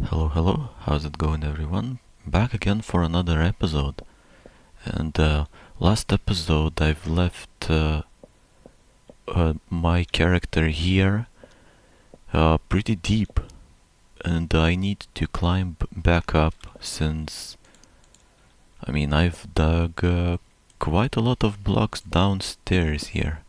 Hello, hello, how's it going, everyone? Back again for another episode. And last episode, I've left my character here pretty deep, and I need to climb back up since I've dug quite a lot of blocks downstairs here.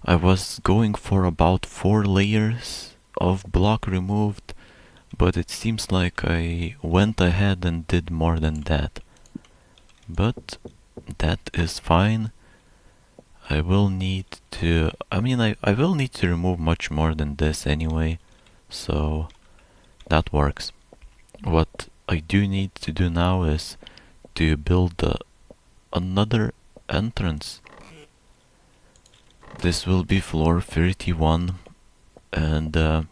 I was going for about 4 layers of block removed, but it seems like I went ahead and did more than that. But that is fine. I will need to, I will need to remove much more than this anyway, so that works. What I do need to do now is to build another entrance. This will be floor 31, and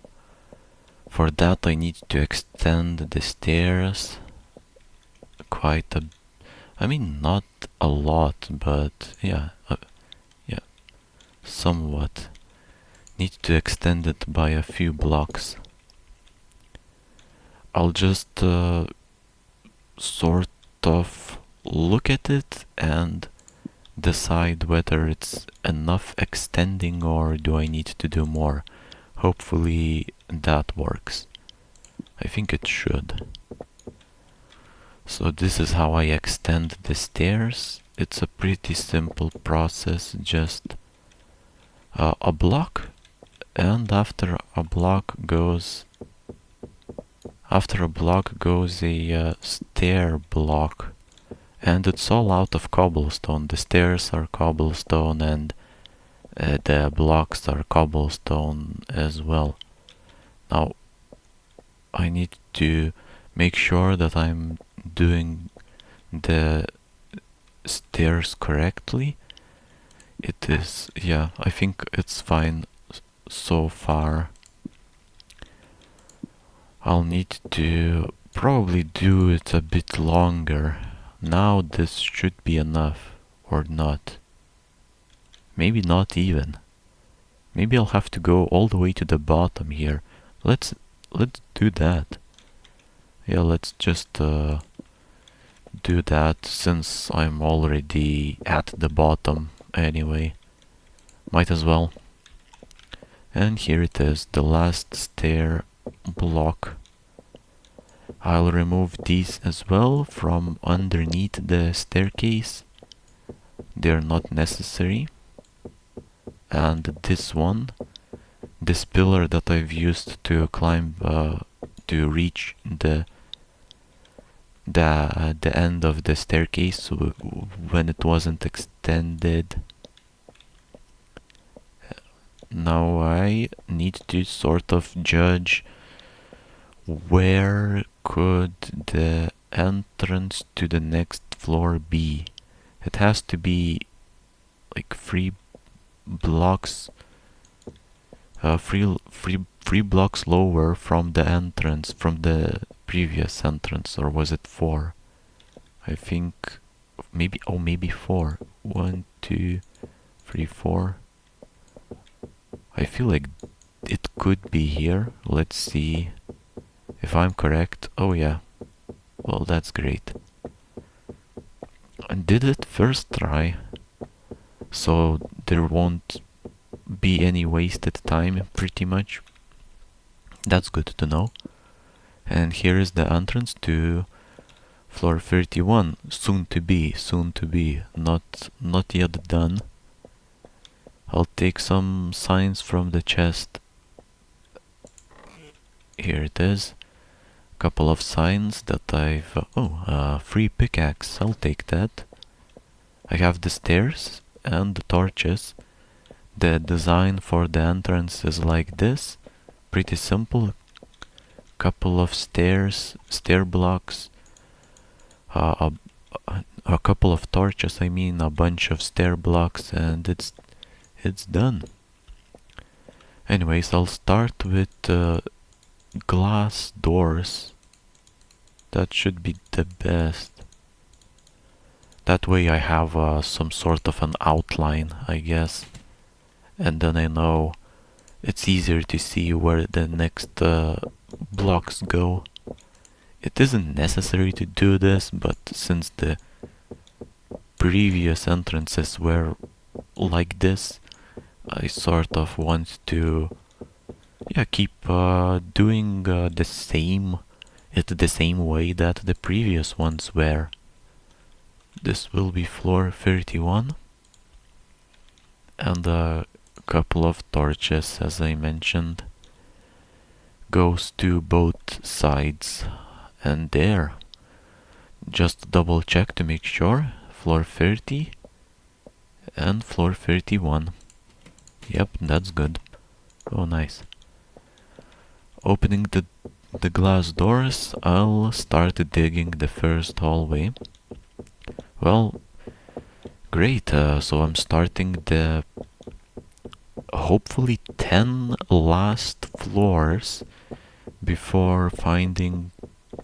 for that I need to extend the stairs quite a, not a lot, but yeah, somewhat. Need to extend it by a few blocks. I'll just sort of look at it and decide whether it's enough extending or do I need to do more. Hopefully that works. I think it should. So this is how I extend the stairs. It's a pretty simple process, just a block, and after a block goes a stair block, and it's all out of cobblestone. The stairs are cobblestone and the blocks are cobblestone as well. Now I need to make sure that I'm doing the stairs correctly. It is, yeah, I think it's fine so far. I'll need to probably do it a bit longer. Now this should be enough, or not. Maybe not even. Maybe I'll have to go all the way to the bottom here. Let's do that. Yeah, let's just do that since I'm already at the bottom anyway. Might as well. And here it is, the last stair block. I'll remove these as well from underneath the staircase. They're not necessary. And this one, this pillar that I've used to climb to reach the end of the staircase when it wasn't extended. Now I need to sort of judge where could the entrance to the next floor be. It has to be like 3 blocks lower from the entrance, from the previous entrance, or was it 4? I think maybe 4. 1, 2, 3, 4. I feel like it could be here. Let's see if I'm correct. Oh yeah. Well, that's great. I did it first try, so there won't be any wasted time, pretty much. That's good to know. And here is the entrance to floor 31. Soon to be. Not yet done. I'll take some signs from the chest. Here it is. Couple of signs that I've... free pickaxe. I'll take that. I have the stairs and the torches. The design for the entrance is like this. Pretty simple. Couple of stairs, stair blocks. A couple of torches, a bunch of stair blocks, and it's done. Anyways, I'll start with glass doors. That should be the best. That way I have some sort of an outline, I guess. And then I know it's easier to see where the next blocks go. It isn't necessary to do this, but since the previous entrances were like this, I sort of want to, yeah, keep doing the same way that the previous ones were. This will be floor 31, and a couple of torches, as I mentioned, goes to both sides. And there, just double check to make sure, floor 30 and floor 31. Yep, that's good. Oh, nice. Opening the glass doors, I'll start digging the first hallway. Well, great, so I'm starting the hopefully 10 last floors before finding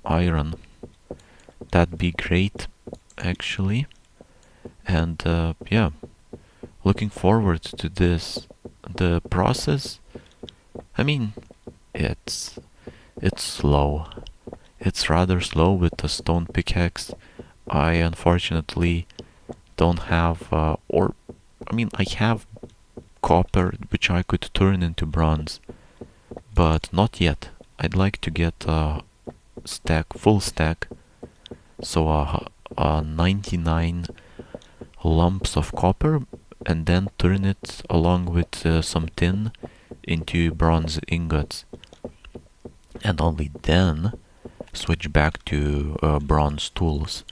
iron. That'd be great, actually. And yeah, looking forward to this. The process, I mean, it's slow. It's rather slow with the stone pickaxe. I unfortunately don't have, I have copper which I could turn into bronze, but not yet. I'd like to get a full stack, so 99 lumps of copper, and then turn it along with some tin into bronze ingots, and only then switch back to bronze tools.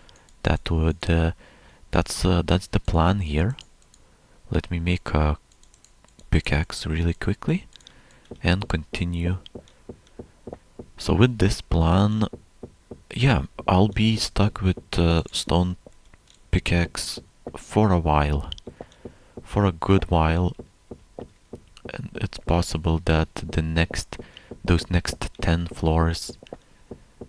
That's the plan here. Let me make a pickaxe really quickly and continue. So with this plan, yeah, I'll be stuck with stone pickaxe for a while, for a good while, and it's possible that those next 10 floors,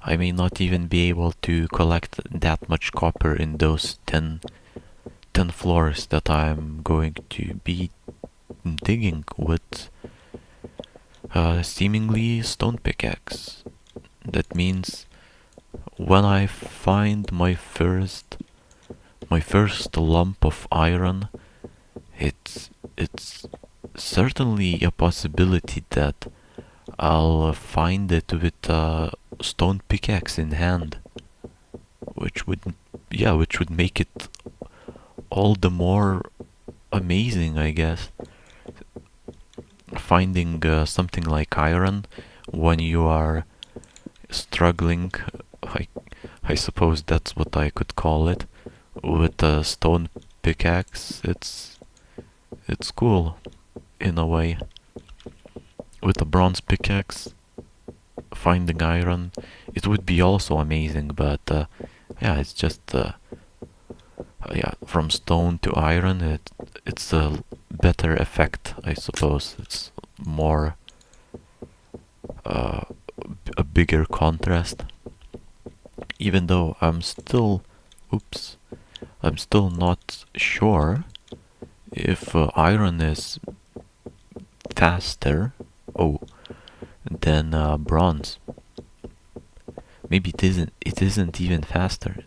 I may not even be able to collect that much copper in those 10 floors that I'm going to be digging with seemingly stone pickaxe. That means when I find my first lump of iron, it's certainly a possibility that I'll find it with a stone pickaxe in hand, which would make it all the more amazing, I guess. Finding something like iron when you are struggling, I suppose that's what I could call it, with a stone pickaxe, it's cool in a way. With a bronze pickaxe, finding iron, it would be also amazing, but yeah, it's just yeah, from stone to iron, it's a better effect, I suppose. It's more a bigger contrast. Even though I'm still not sure if iron is faster than bronze. Maybe it isn't even faster.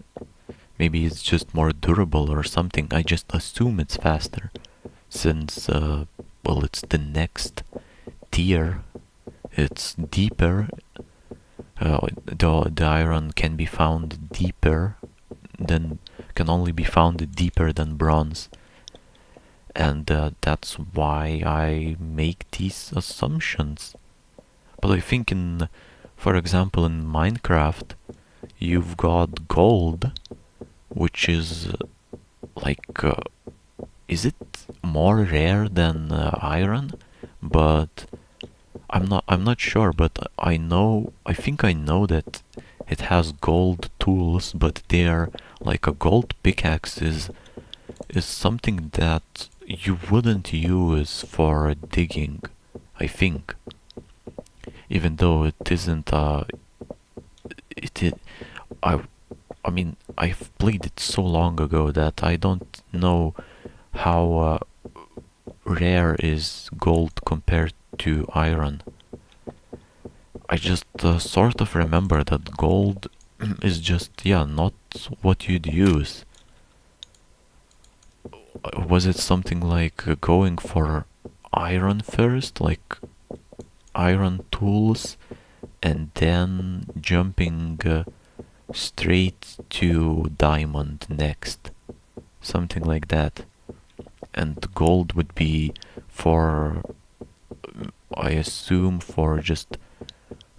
Maybe it's just more durable or something. I just assume it's faster, since well, it's the next tier. It's deeper. The iron can be found deeper can only be found deeper than bronze, and that's why I make these assumptions. But I think for example, in Minecraft, you've got gold, which is is it more rare than iron? But I'm not sure, but I think I know that it has gold tools, but they're like a gold pickaxe is something that you wouldn't use for digging, I think. Even though it isn't I mean, I've played it so long ago that I don't know how rare is gold compared to iron. I just sort of remember that gold is just, yeah, not what you'd use. Was it something like going for iron first, like iron tools, and then jumping straight to diamond next? Something like that. And gold would be for, I assume, for just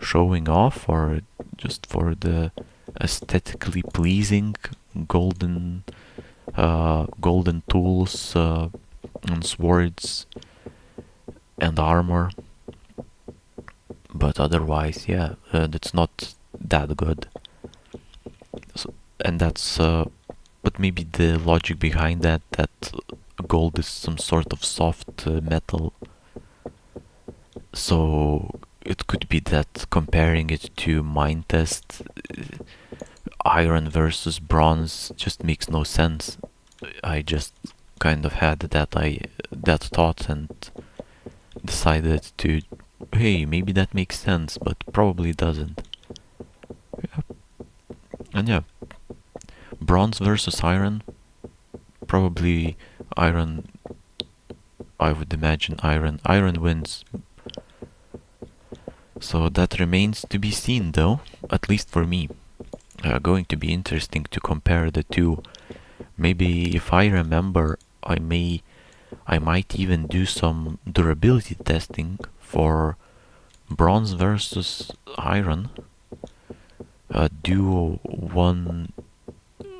showing off, or just for the aesthetically pleasing golden golden tools and swords and armor. But otherwise, yeah, it's not that good. So, and that's but maybe the logic behind that gold is some sort of soft metal, so it could be that comparing it to Minetest, iron versus bronze just makes no sense. I just kind of had that thought and decided to, hey, maybe that makes sense, but probably doesn't. Yeah. And yeah, bronze versus iron, probably iron. I would imagine iron wins. So that remains to be seen, though, at least for me. Going to be interesting to compare the two. Maybe if I remember, I might even do some durability testing for bronze versus iron. Do one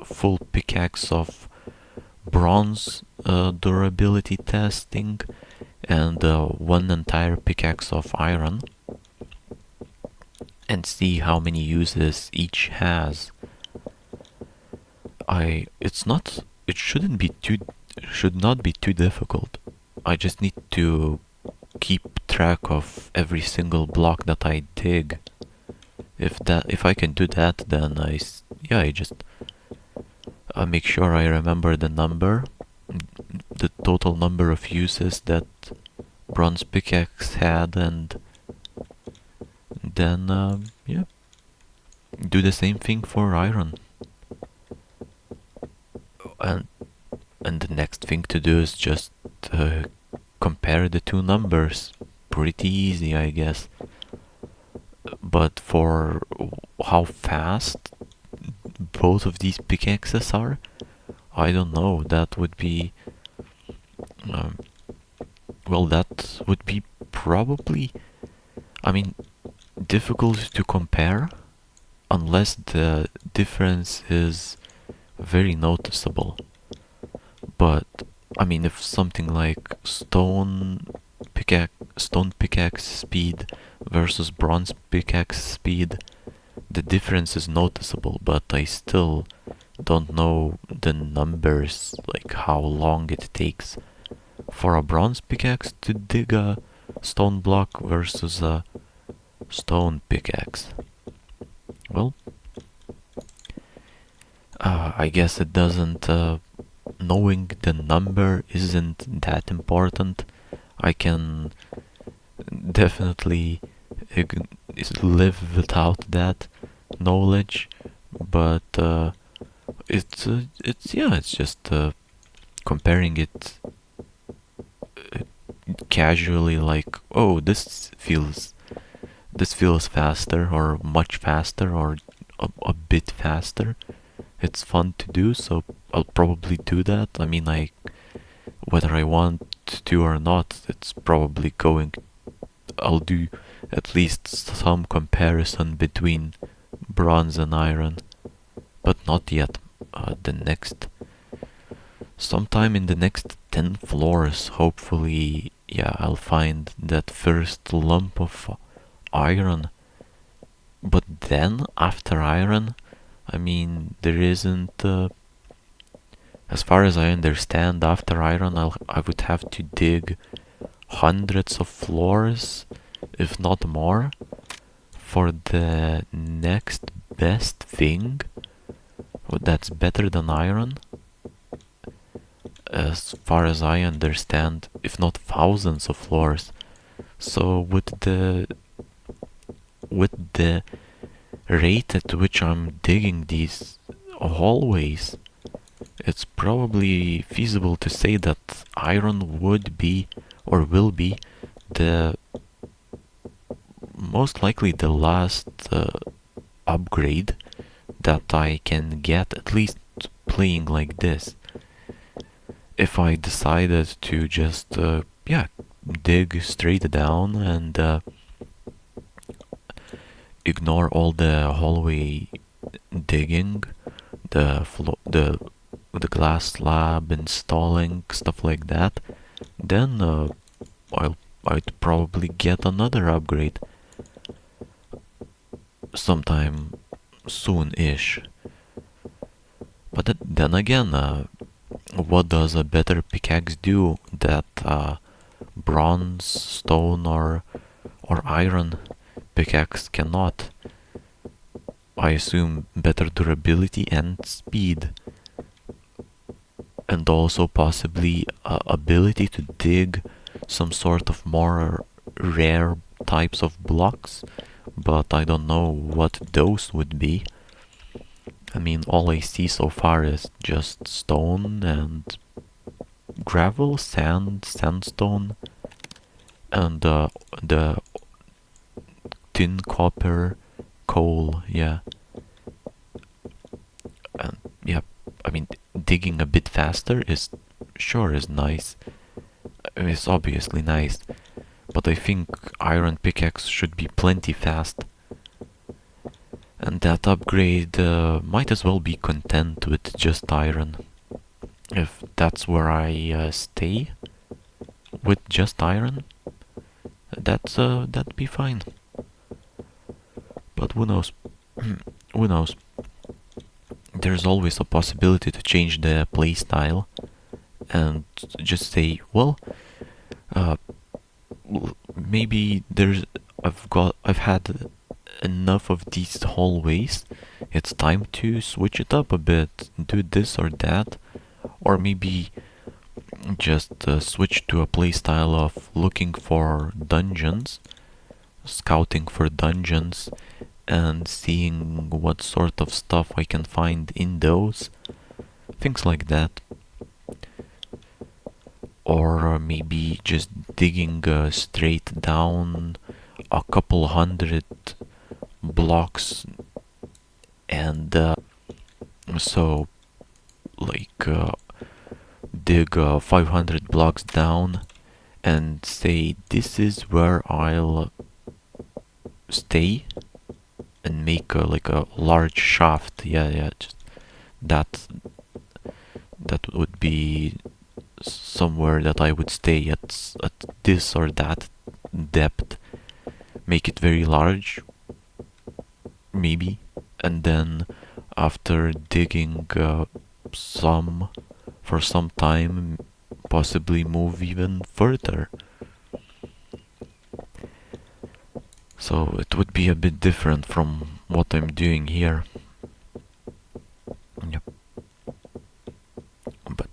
full pickaxe of bronze durability testing and one entire pickaxe of iron, and see how many uses each has. It should not be too difficult. I just need to keep track of every single block that I dig. If I can do that, then I just make sure I remember the total number of uses that bronze pickaxe had, and then yeah, do the same thing for iron. And the next thing to do is just compare the two numbers. Pretty easy, I guess. But for how fast both of these pickaxes are, I don't know. That would be um, well, that would be probably, I mean, difficult to compare unless the difference is very noticeable. But I mean, if something like stone pickaxe speed versus bronze pickaxe speed, the difference is noticeable, but I still don't know the numbers, like how long it takes for a bronze pickaxe to dig a stone block versus a stone pickaxe. Well, I guess it doesn't, knowing the number isn't that important. I can definitely live without that knowledge, but it's just comparing it casually, like, oh, this feels faster, or much faster, or a bit faster. It's fun to do, so I'll probably do that. I mean, whether I want to or not, it's probably I'll do at least some comparison between bronze and iron, but not yet. Sometime in the next 10 floors, hopefully, yeah, I'll find that first lump of iron. But then, after iron, I mean, there isn't, as far as I understand, after iron, I would have to dig hundreds of floors, if not more, for the next best thing that's better than iron. As far as I understand, if not thousands of floors. So with the rate at which I'm digging these hallways, it's probably feasible to say that iron would be or will be the most likely the last upgrade that I can get, at least playing like this. If I decided to just yeah, dig straight down and ignore all the hallway digging, the glass slab installing, stuff like that, then I'd probably get another upgrade sometime soon-ish. But then again, what does a better pickaxe do that bronze, stone, or iron pickaxe cannot? I assume better durability and speed, and also possibly ability to dig some sort of more rare types of blocks, but I don't know what those would be. I mean, all I see so far is just stone and gravel, sand, sandstone, and the tin, copper, coal, yeah. And yeah, I mean, digging a bit faster is sure is nice. It's obviously nice, but I think iron pickaxe should be plenty fast. And that upgrade might as well be content with just iron. If that's where I stay with just iron, that'd be fine. But who knows? Who knows? There's always a possibility to change the playstyle and just say, well, uh, maybe I've had enough of these hallways. It's time to switch it up a bit, do this or that, or maybe just switch to a playstyle of looking for dungeons, scouting for dungeons, and seeing what sort of stuff I can find in those, things like that. Or maybe just digging straight down a couple hundred blocks, and so like dig 500 blocks down and say this is where I'll stay, and make like a large shaft. Yeah, just that that would be somewhere that I would stay at this or that depth. Make it very large, maybe, and then after digging some for some time, possibly move even further. So it would be a bit different from what I'm doing here. Yep. But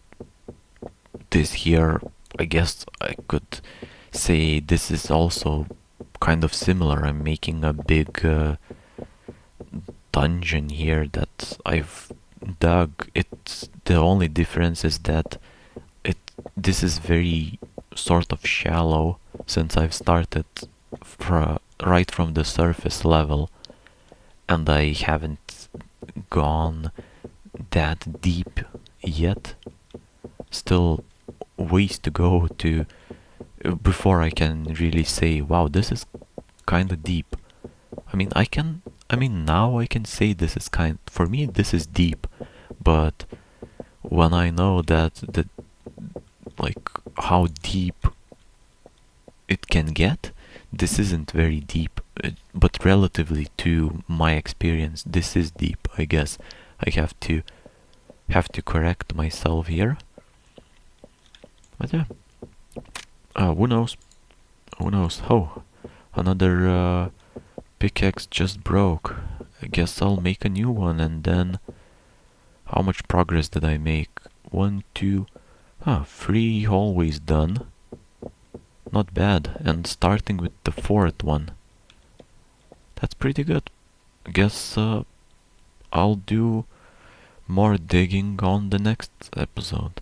this here, I guess I could say this is also kind of similar. I'm making a big dungeon here that I've dug. It's the only difference is that this is very sort of shallow, since I've started right from the surface level, and I haven't gone that deep yet. Still ways to go to before I can really say, wow, this is kind of deep. I mean now I can say this is for me this is deep, but when I know that like how deep it can get, this isn't very deep, but relatively to my experience, this is deep. I guess I have to correct myself here. But yeah, who knows? Who knows? Oh, another pickaxe just broke. I guess I'll make a new one, and then how much progress did I make? 1, 2, 3 hallways done. Not bad. And starting with the fourth one. That's pretty good. I guess I'll do more digging on the next episode.